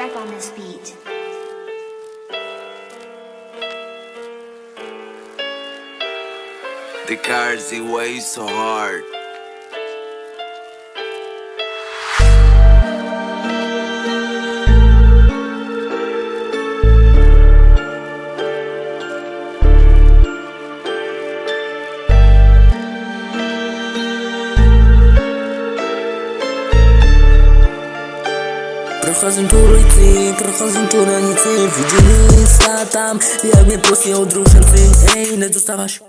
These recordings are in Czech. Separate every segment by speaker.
Speaker 1: Dark on this beat.
Speaker 2: The cars they weigh so hard.
Speaker 3: Проходим по улице, проходим по границе. Видели инста там, jak mnie prosią drużyncy. Ej, nie dostawasz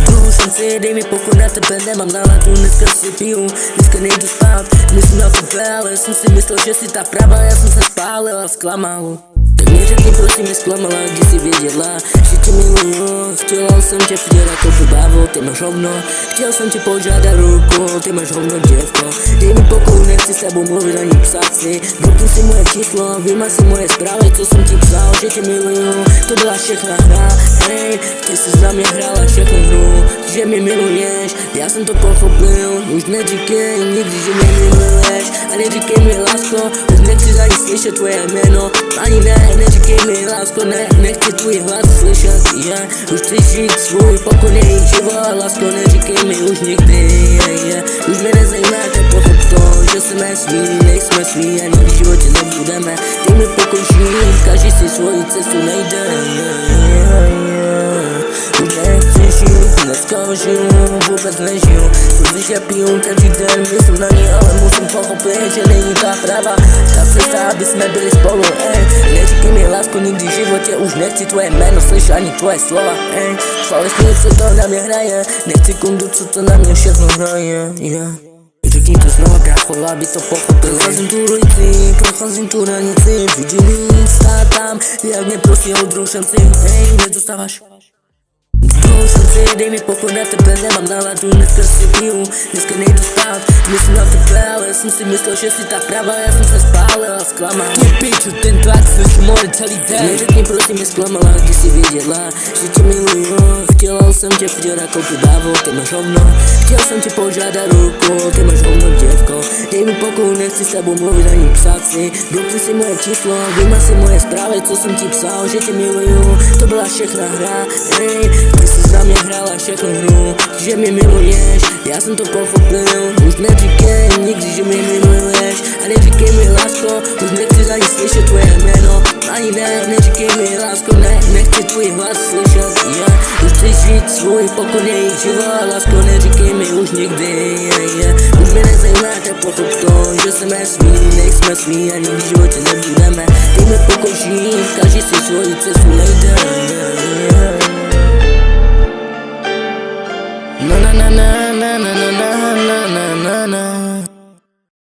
Speaker 3: drużyncy, dej mi pokój na tebe, nemám náladu, dneska si piju, dneska nejdu spát. Myslím na tebe, ale jsem si myslel, že si ta pravá, já jsem se spálil a zklamal. Tak mi řekni, proč si mě zklamala, když si věděla, že tě miluju. Chtěla jsem tě včera koupit bávo, ty máš hovno. Chtěl jsem ti požádat ruku, ty máš hovno, děvko. Dej mi pokoj, nechci s tebou mluvit ani psát si. Blokni si moje číslo, vymaž si moje zprávy, co jsem ti psal, že tě miluju. To byla všechna hra, hej, ty jsi za mě hrála všechnu hru. Že mě miluješ, já jsem to pochopil. Už neříkej nikdy, že mě miluješ. A neříkej mi lásko, už nechci ani slyšet tvoje jméno. Ani neříkej mi lásko, nechci tvůj hlas slyšet. Už chci žít svůj pokojný život, lásko, neříkej mi už nikdy. Už mě nezajímá, tak pochop to, že jsme svý, nejsme svý, ani v životě nebudeme. Dej mi pokoj žít, každý si svoji cestu nejde. Už nechci žít, dneska žiju, vůbec nežiju. Když já piju každý den, myslím na ní, ale musím pochopit, že není ta pravá. Ta cesta, aby jsme byli spolu, neříkej mi lásko nikdy v životě, už nechci tvoje jméno, slyšu ani tvoje slova, falešně, co to na mě hraje, nechci kundu, co to na mě všechno hraje, Řekni to znova, brácho, aby to pochopili. Procházím tu ulici, procházím tu hranici. Vidím insta tam, jak mě prosí o družinci. Nedostáváš družinci, dej mi pokoj na tebe, nemám náladu, dneska si piju, dneska nejdu spát. Myslím na tebe, ale jsem si myslel, že si ta pravá, já jsem se spálil a zklamal. Ty piču, ten tlak slyšu moje celý den. Neřekni, prosím, mě zklamala, když si věděla, že tě miluju. Chtěla jsem tě včera koupit bávo, ty máš hovno. Chtěl jsem ti požádat ruku, ty máš hovno, děvko. Dej mi pokoj, nechci s tebou mluvit ani psát si. Blokni si moje číslo, vymaž si moje zprávy, co jsem ti psal, že tě miluju. To byla všechna hra, ty jsi za mě hrála všechnu hru. Že mě miluješ, já jsem to pochopil. Už neříkej nikdy, že mě miluješ. A neříkej mi lásko, už nechci ani slyšet tvoje jméno. Ani neříkej mi lásko, nechci tvůj hlas slyšet. Už chci žít svůj pokojný život, lásko, neříkej mi už nikdy. Už mě nezajímá, tak pochop to, že jsme svý, nejsme svý, ani v životě nebudeme. Dej mi pokoj žít, každý si svoji cestu nejde. Na na na na na na na na na na na.